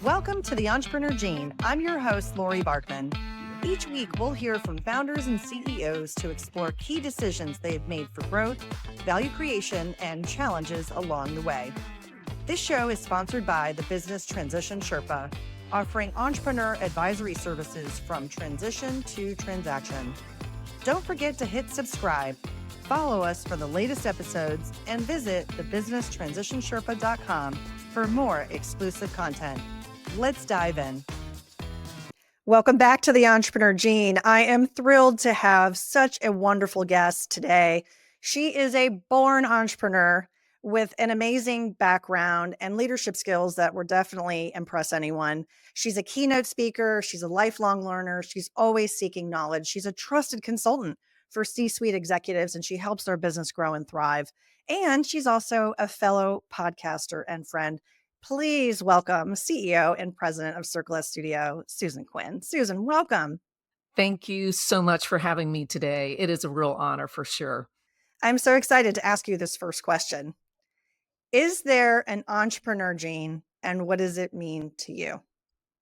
Welcome to the Entrepreneur Gene. I'm your host, Laurie Barkman. Each week, we'll hear from founders and CEOs to explore key decisions they've made for growth, value creation, and challenges along the way. This show is sponsored by the Business Transition Sherpa, offering entrepreneur advisory services from transition to transaction. Don't forget to hit subscribe, follow us for the latest episodes, and visit thebusinesstransitionsherpa.com for more exclusive content. Let's dive in. Welcome back to the Entrepreneur Gene. I am thrilled to have such a wonderful guest today. She is a born entrepreneur with an amazing background and leadership skills that will definitely impress anyone. She's a keynote speaker. She's a lifelong learner. She's always seeking knowledge. She's a trusted consultant for C-suite executives, and she helps their business grow and thrive. And she's also a fellow podcaster and friend. Please welcome CEO and president of Circle S Studio, Susan Quinn. Susan, welcome. Thank you so much for having me today. It is a real honor for sure. I'm so excited to ask you this first question. Is there an entrepreneur gene, and what does it mean to you?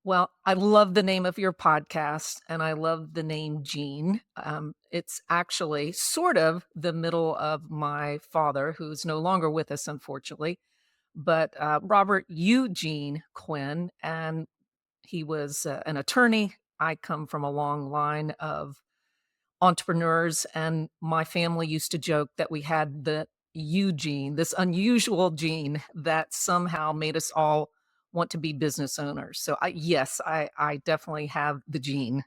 Well, I love the name of your podcast, and I love the name Gene. It's actually sort of the middle of my father, who's no longer with us, unfortunately, but Robert Eugene Quinn, and he was an attorney. I come from a long line of entrepreneurs, and my family used to joke that we had the Eugene, this unusual gene that somehow made us all want to be business owners. So I definitely have the gene.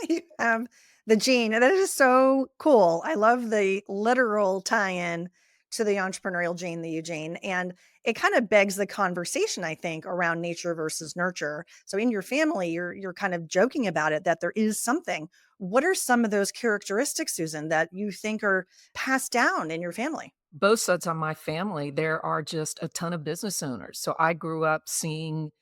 You have the gene, and that is so cool. I love the literal tie-in to the entrepreneurial gene, the Eugene, and it kind of begs the conversation, I think, around nature versus nurture. So in your family, you're kind of joking about it, that there is something. What are some of those characteristics, Susan, that you think are passed down in your family? Both sides of my family, there are just a ton of business owners. So I grew up seeing,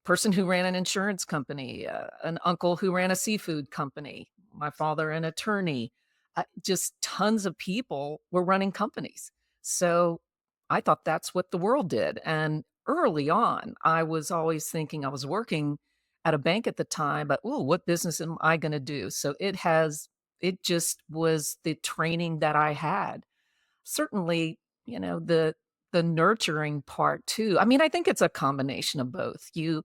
person who ran an insurance company, an uncle who ran a seafood company, my father, an attorney, just tons of people were running companies. So I thought that's what the world did. And early on, I was always thinking I was working at a bank at the time, but oh, what business am I going to do? So it just was the training that I had. Certainly, the nurturing part too. I mean, I think it's a combination of both. You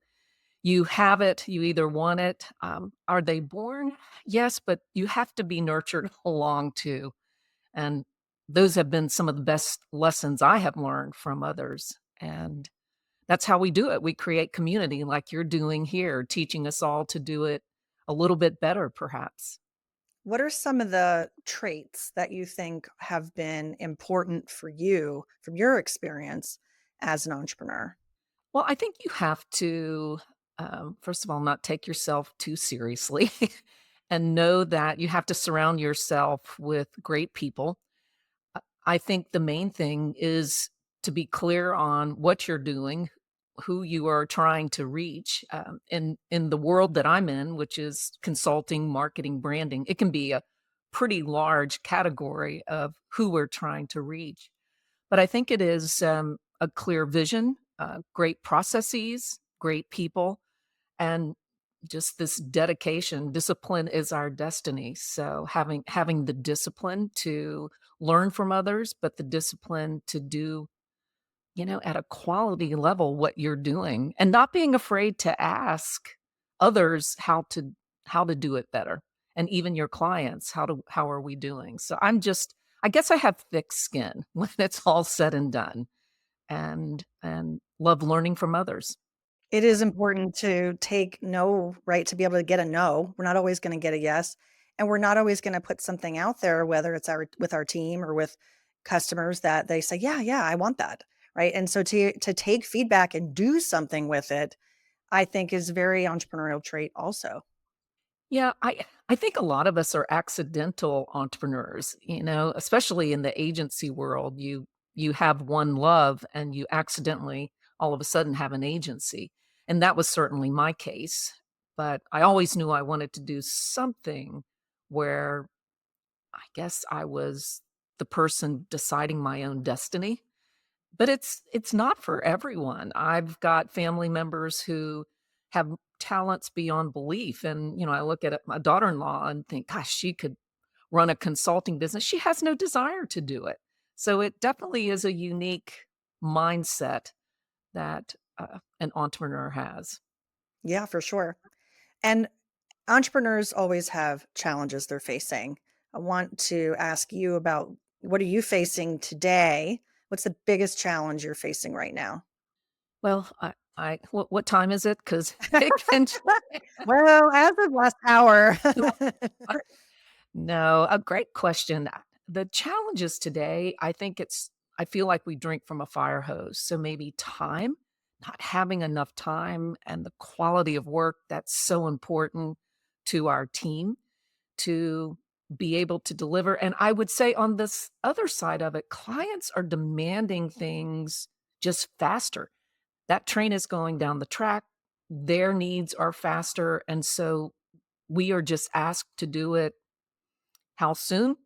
have it, you either want it. Are they born? Yes, but you have to be nurtured along too. And those have been some of the best lessons I have learned from others. And that's how we do it. We create community like you're doing here, teaching us all to do it a little bit better, perhaps. What are some of the traits that you think have been important for you from your experience as an entrepreneur? Well, I think you have to, first of all, not take yourself too seriously and know that you have to surround yourself with great people. I think the main thing is to be clear on what you're doing, who you are trying to reach. In the world that I'm in, which is consulting, marketing, branding, it can be a pretty large category of who we're trying to reach. But I think it is a clear vision, great processes, great people, and just this dedication. Discipline is our destiny. So having the discipline to learn from others, but the discipline to do, at a quality level what you're doing, and not being afraid to ask others how to do it better, and even your clients, how are we doing? So I guess I have thick skin when it's all said and done, and love learning from others. It is important to take no, right? To be able to get a no. We're not always going to get a yes. And we're not always going to put something out there, whether it's with our team or with customers that they say, yeah, yeah, I want that. Right. And so to take feedback and do something with it, I think is very entrepreneurial trait also. Yeah, I think a lot of us are accidental entrepreneurs, especially in the agency world. You have one love and you accidentally all of a sudden have an agency. And that was certainly my case. But I always knew I wanted to do something where I guess I was the person deciding my own destiny. But it's not for everyone. I've got family members who have talents beyond belief, and, I look at my daughter-in-law and think, "Gosh, she could run a consulting business." She has no desire to do it. So it definitely is a unique mindset that, an entrepreneur has. Yeah, for sure. And entrepreneurs always have challenges they're facing. I want to ask you about, what are you facing today? What's the biggest challenge you're facing right now? Well, I what time is it? Because it can Well, as of last hour. No, a great question. The challenges today, I feel like we drink from a fire hose. So maybe time, not having enough time, and the quality of work that's so important to our team to be able to deliver. And I would say on this other side of it, clients are demanding things just faster. That train is going down the track. Their needs are faster. And so we are just asked to do it how soon,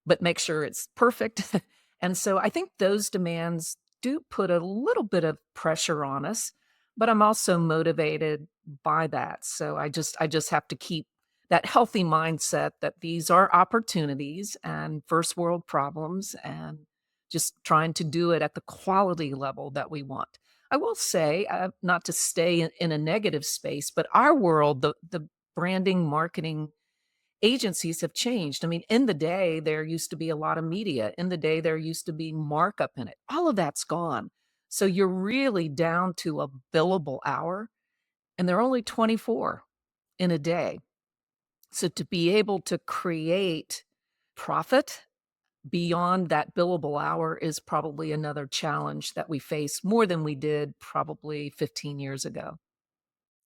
but make sure it's perfect. And so I think those demands do put a little bit of pressure on us, but I'm also motivated by that. So I just have to keep that healthy mindset that these are opportunities and first world problems, and just trying to do it at the quality level that we want. I will say, not to stay in a negative space, but our world, the branding, marketing agencies have changed. I mean, in the day, there used to be a lot of media. In the day, there used to be markup in it. All of that's gone. So you're really down to a billable hour, and there are only 24 in a day. So to be able to create profit beyond that billable hour is probably another challenge that we face more than we did probably 15 years ago.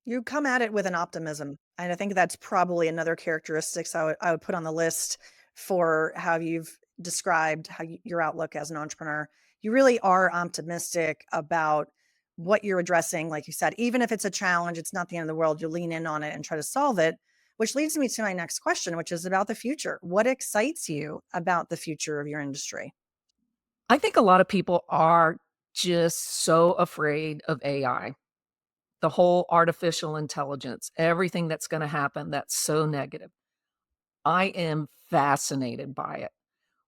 You come at it with an optimism, and I think that's probably another characteristics I would put on the list for how you've described your outlook as an entrepreneur. You really are optimistic about what you're addressing. Like you said, even if it's a challenge, it's not the end of the world. You lean in on it and try to solve it, which leads me to my next question, which is about the future. What excites you about the future of your industry? I think a lot of people are just so afraid of AI. The whole artificial intelligence, everything that's gonna happen that's so negative. I am fascinated by it.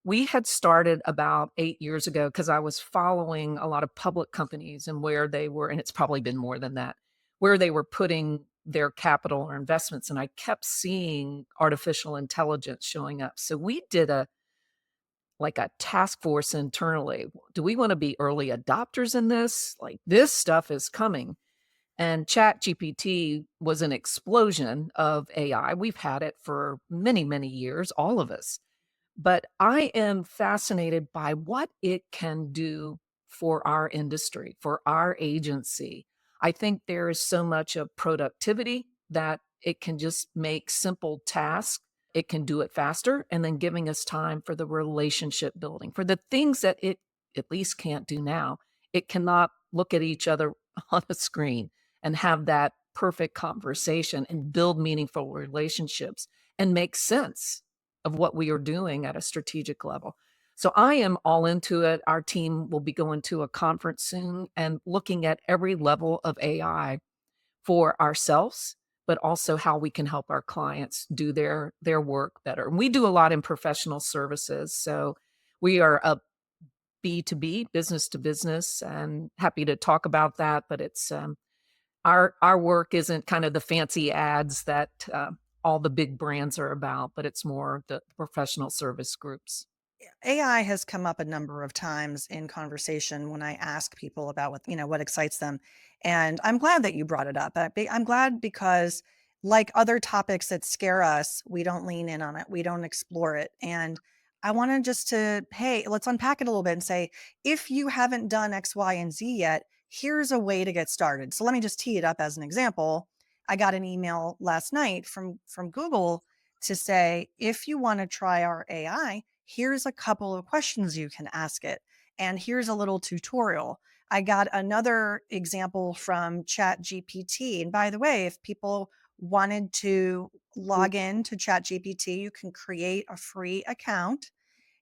We had started about 8 years ago because I was following a lot of public companies and where they were, and it's probably been more than that, where they were putting their capital or investments, and I kept seeing artificial intelligence showing up. So we did a task force internally. Do we wanna be early adopters in this? Like, this stuff is coming. And ChatGPT was an explosion of AI. We've had it for many, many years, all of us. But I am fascinated by what it can do for our industry, for our agency. I think there is so much of productivity that it can just make simple tasks. It can do it faster, and then giving us time for the relationship building, for the things that it at least can't do now. It cannot look at each other on a screen and have that perfect conversation and build meaningful relationships and make sense of what we are doing at a strategic level. So I am all into it. Our team will be going to a conference soon and looking at every level of AI for ourselves, but also how we can help our clients do their work better. And we do a lot in professional services. So we are a B2B, business to business, and happy to talk about that. But it's our work isn't kind of the fancy ads that, all the big brands are about, but it's more the professional service groups. AI has come up a number of times in conversation when I ask people about what excites them. And I'm glad that you brought it up. I'm glad because, like other topics that scare us, we don't lean in on it. We don't explore it. And I wanted just to, hey, let's unpack it a little bit and say, if you haven't done X, Y, and Z yet, here's a way to get started. So let me just tee it up as an example. I got an email last night from Google to say, if you want to try our AI, here's a couple of questions you can ask it. And here's a little tutorial. I got another example from Chat GPT. And by the way, if people wanted to log in to Chat GPT, you can create a free account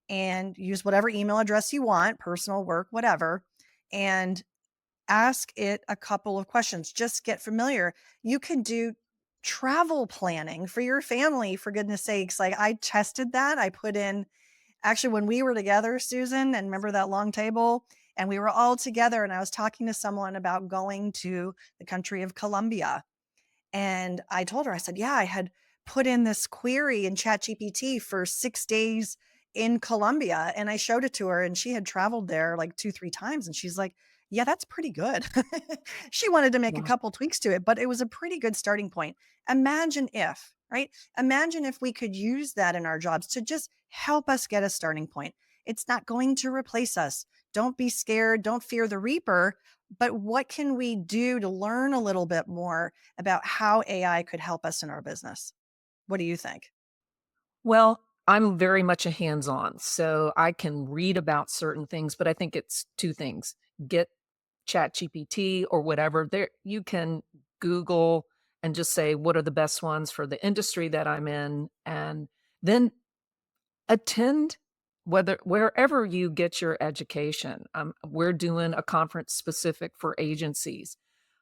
and use whatever email address you want, personal, work, whatever, and ask it a couple of questions. Just get familiar. You can do travel planning for your family, for goodness sakes. Like, I tested that. I put in, actually, when we were together, Susan, and remember that long table, and we were all together, and I was talking to someone about going to the country of Colombia. And I told her, I said, yeah, I had put in this query in ChatGPT for 6 days in Colombia. And I showed it to her, and she had traveled there like 2, 3 times. And she's like, yeah, that's pretty good. She wanted to make a Wow. couple tweaks to it, but it was a pretty good starting point. Imagine if, right? Imagine if we could use that in our jobs to just help us get a starting point. It's not going to replace us. Don't be scared. Don't fear the reaper. But what can we do to learn a little bit more about how AI could help us in our business? What do you think? Well, I'm very much a hands-on, so I can read about certain things, but I think it's 2 things. Get ChatGPT or whatever, there you can Google and just say, "What are the best ones for the industry that I'm in?" And then attend whether wherever you get your education. We're doing a conference specific for agencies,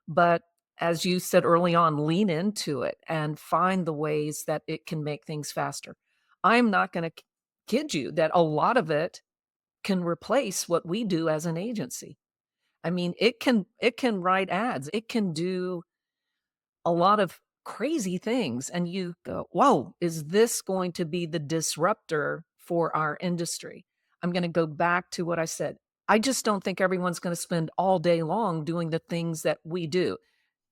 but as you said early on, lean into it and find the ways that it can make things faster. I'm not going to kid you that a lot of it can replace what we do as an agency. I mean, it can write ads. It can do a lot of crazy things, and you go, "Whoa, is this going to be the disruptor for our industry?" I'm gonna go back to what I said. I just don't think everyone's gonna spend all day long doing the things that we do.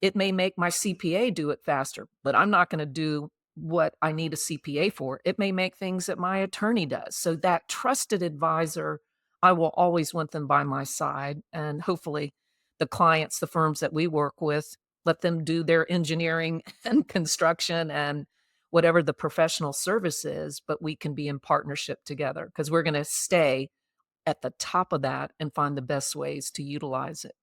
It may make my CPA do it faster, but I'm not gonna do what I need a CPA for. It may make things that my attorney does. So that trusted advisor, I will always want them by my side, and hopefully the clients, the firms that we work with, let them do their engineering and construction and whatever the professional service is, but we can be in partnership together because we're gonna stay at the top of that and find the best ways to utilize it.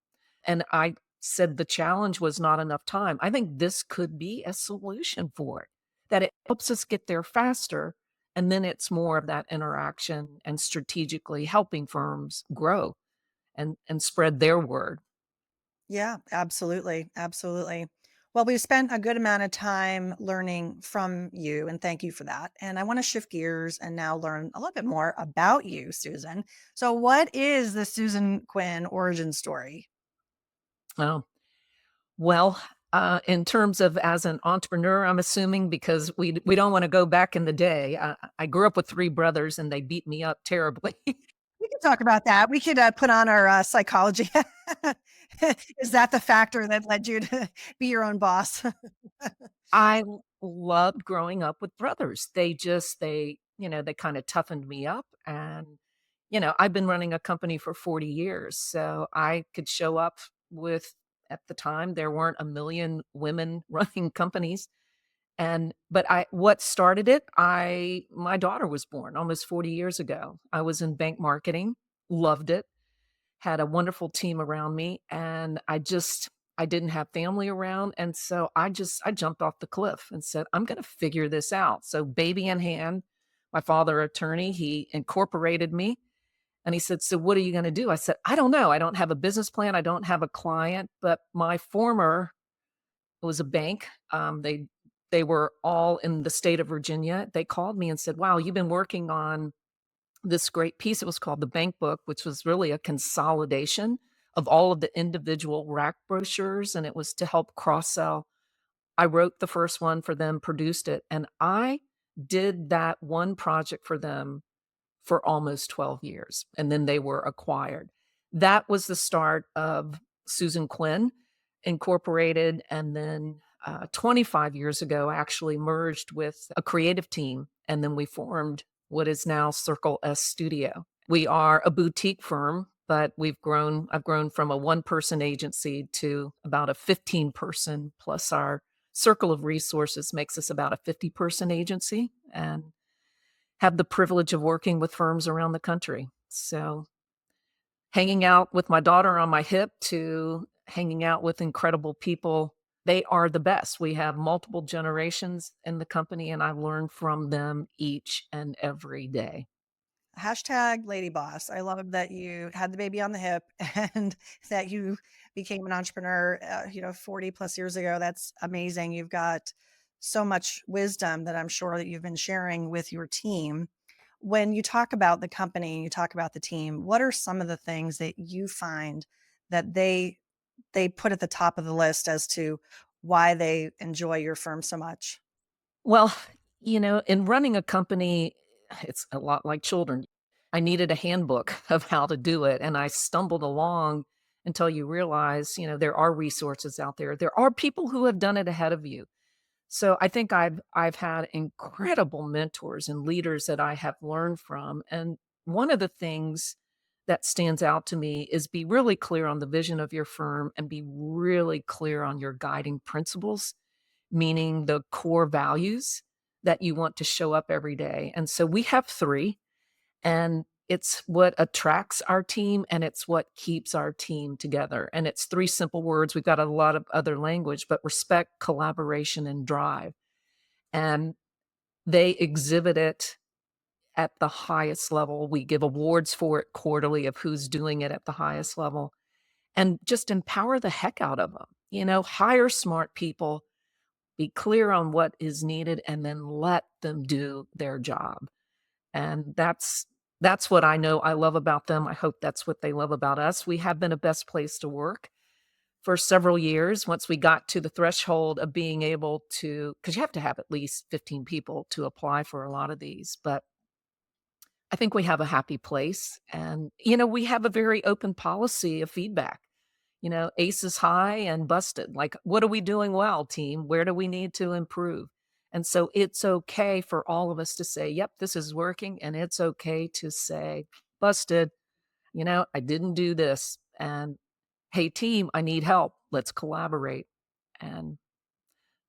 And I said the challenge was not enough time. I think this could be a solution for it, that it helps us get there faster. And then it's more of that interaction and strategically helping firms grow and spread their word. Yeah, absolutely. Absolutely. Well, we've spent a good amount of time learning from you, and thank you for that. And I want to shift gears and now learn a little bit more about you, Susan. So, what is the Susan Quinn origin story? Oh, well, in terms of as an entrepreneur, I'm assuming because we don't want to go back in the day. I grew up with 3 brothers and they beat me up terribly. We can talk about that. We could put on our psychology. Is that the factor that led you to be your own boss? Loved growing up with brothers. They kinda toughened me up and, I've been running a company for 40 years, so I could show up with at the time, there weren't a million women running companies, but I what started it, I my daughter was born almost 40 years ago. I was in bank marketing, loved it, had a wonderful team around me, and I didn't have family around, and so I jumped off the cliff and said, "I'm gonna figure this out." So baby in hand, my father attorney, he incorporated me, and he said, "So what are you gonna do?" I said, "I don't know. I don't have a business plan. I don't have a client." But my former it was a bank, they were all in the state of Virginia. They called me and said, "Wow, you've been working on this great piece." It was called the Bank Book, which was really a consolidation of all of the individual rack brochures, and it was to help cross-sell. I wrote the first one for them, produced it, and I did that one project for them for almost 12 years, and then they were acquired. That was the start of Susan Quinn Incorporated, and then, 25 years ago, actually merged with a creative team, and then we formed what is now Circle S Studio. We are a boutique firm, but I've grown from a one-person agency to about a 15-person, plus our circle of resources makes us about a 50-person agency, and have the privilege of working with firms around the country. So, hanging out with my daughter on my hip to hanging out with incredible people, they are the best. We have multiple generations in the company, and I learn from them each and every day. Hashtag lady boss. I love that you had the baby on the hip and that you became an entrepreneur, 40 plus years ago. That's amazing. You've got so much wisdom that I'm sure that you've been sharing with your team. When you talk about the company, you talk about the team, what are some of the things that you find that they put at the top of the list as to why they enjoy your firm so much? Well, in running a company, it's a lot like children. I needed a handbook of how to do it, and I stumbled along until you realize, there are resources out there. There are people who have done it ahead of you. So I think I've had incredible mentors and leaders that I have learned from. And one of the things that stands out to me is be really clear on the vision of your firm and be really clear on your guiding principles, meaning the core values that you want to show up every day. And so we have three, and it's what attracts our team and it's what keeps our team together. And it's three simple words. We've got a lot of other language, but respect, collaboration, and drive. And they exhibit it at the highest level. We give awards for it quarterly of who's doing it at the highest level, and just empower the heck out of them. Hire smart people, be clear on what is needed, and then let them do their job. And that's what I know I love about them. I hope that's what they love about us. We have been a best place to work for several years. Once we got to the threshold of being able to, because you have to have at least 15 people to apply for a lot of these, but I think we have a happy place. And, we have a very open policy of feedback. Aces high and busted. Like, what are we doing well, team? Where do we need to improve? And so it's okay for all of us to say, yep, this is working. And it's okay to say, busted, I didn't do this. And hey, team, I need help. Let's collaborate. And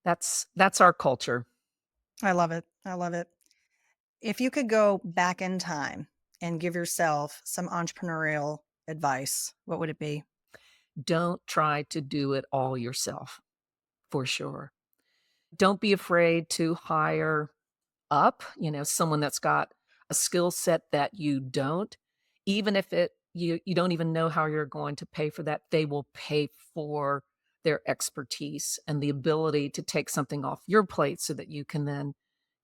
that's our culture. I love it. I love it. If you could go back in time and give yourself some entrepreneurial advice, what would it be? Don't try to do it all yourself, for sure. Don't be afraid to hire up, someone that's got a skill set that you don't. Even if you don't even know how you're going to pay for that, they will pay for their expertise and the ability to take something off your plate so that you can then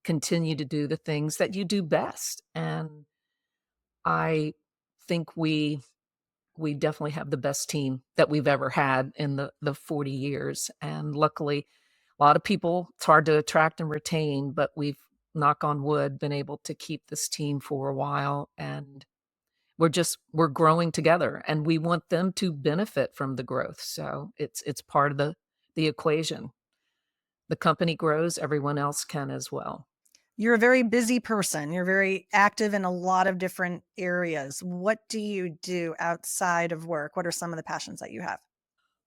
continue to do the things that you do best. And I think we definitely have the best team that we've ever had in the 40 years. And luckily, a lot of people, it's hard to attract and retain, but we've, knock on wood, been able to keep this team for a while. And we're growing together, and we want them to benefit from the growth. So it's part of the equation. The company grows, everyone else can as well. You're a very busy person. You're very active in a lot of different areas. What do you do outside of work? What are some of the passions that you have?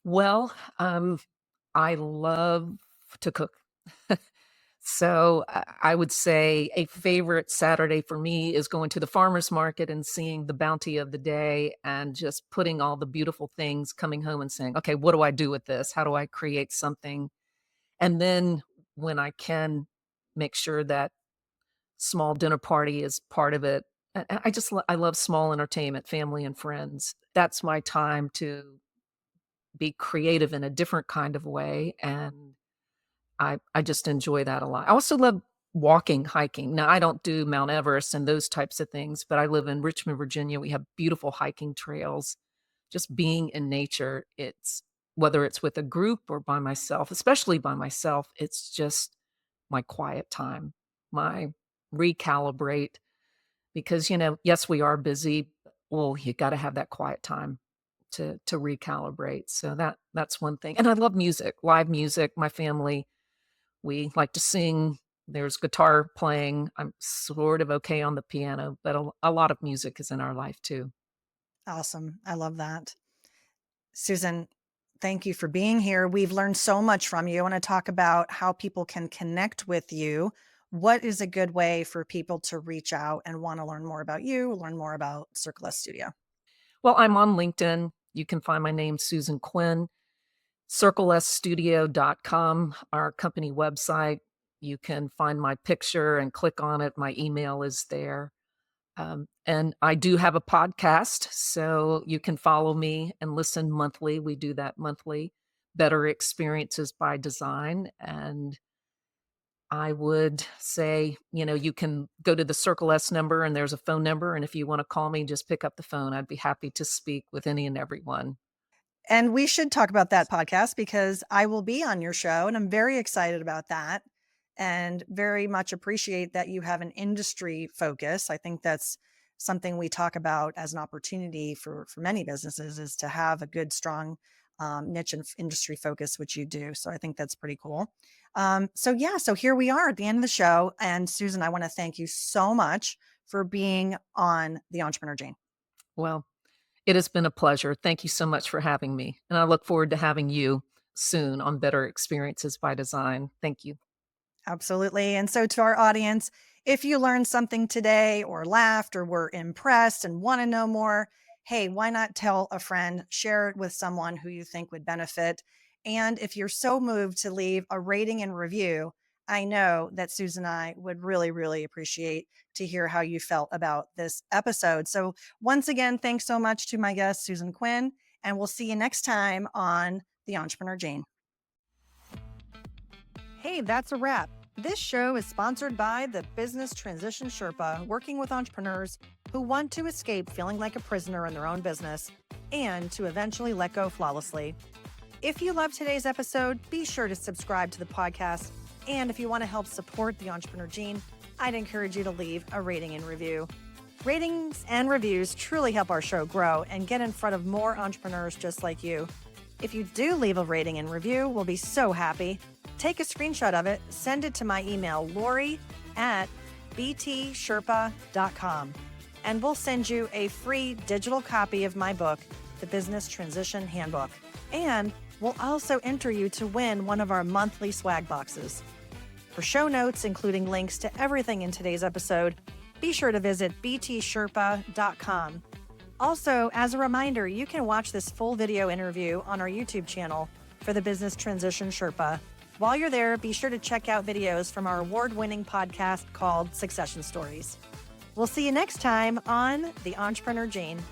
Well, I love to cook. So I would say a favorite Saturday for me is going to the farmer's market and seeing the bounty of the day and just putting all the beautiful things, coming home and saying, okay, what do I do with this? How do I create something? And then when I can, make sure that small dinner party is part of it. I love small entertainment, family and friends. That's my time to be creative in a different kind of way, and I just enjoy that a lot. I also love walking, hiking. Now, I don't do Mount Everest and those types of things, but I live in Richmond, Virginia. We have beautiful hiking trails. Just being in nature, it's whether it's with a group or by myself, especially by myself, it's just my quiet time, my recalibrate because, yes, we are busy. Well, you got to have that quiet time to recalibrate. So that's one thing. And I love music, live music. My family, we like to sing. There's guitar playing. I'm sort of okay on the piano, but a lot of music is in our life too. Awesome. I love that. Susan, thank you for being here. We've learned so much from you. I want to talk about how people can connect with you. What is a good way for people to reach out and want to learn more about you, learn more about Circle S Studio? Well, I'm on LinkedIn. You can find my name, Susan Quinn. CircleSstudio.com, our company website. You can find my picture and click on it. My email is there. And I do have a podcast, so you can follow me and listen monthly. We do that monthly, Better Experiences by Design. And I would say, you can go to the Circle S number and there's a phone number. And if you want to call me, just pick up the phone. I'd be happy to speak with any and everyone. And we should talk about that podcast because I will be on your show and I'm very excited about that and very much appreciate that you have an industry focus. I think that's something we talk about as an opportunity for many businesses is to have a good, strong niche and industry focus, which you do. So I think that's pretty cool. So here we are at the end of the show. And Susan, I want to thank you so much for being on the Entrepreneur Jane. Well, it has been a pleasure. Thank you so much for having me. And I look forward to having you soon on Better Experiences by Design. Thank you. Absolutely. And so to our audience, if you learned something today or laughed or were impressed and want to know more, hey, why not tell a friend, share it with someone who you think would benefit. And if you're so moved to leave a rating and review, I know that Susan and I would really, really appreciate to hear how you felt about this episode. So once again, thanks so much to my guest, Susan Quinn, and we'll see you next time on The Entrepreneur Jane. Hey, that's a wrap. This show is sponsored by the Business Transition Sherpa, working with entrepreneurs who want to escape feeling like a prisoner in their own business and to eventually let go flawlessly. If you loved today's episode, be sure to subscribe to the podcast. And if you want to help support the Entrepreneur Gene, I'd encourage you to leave a rating and review. Ratings and reviews truly help our show grow and get in front of more entrepreneurs just like you. If you do leave a rating and review, we'll be so happy. Take a screenshot of it, send it to my email, Laurie@btsherpa.com, and we'll send you a free digital copy of my book, The Business Transition Handbook. And we'll also enter you to win one of our monthly swag boxes. For show notes, including links to everything in today's episode, be sure to visit btsherpa.com. Also, as a reminder, you can watch this full video interview on our YouTube channel for the Business Transition Sherpa. While you're there, be sure to check out videos from our award-winning podcast called Succession Stories. We'll see you next time on The Entrepreneur Jane.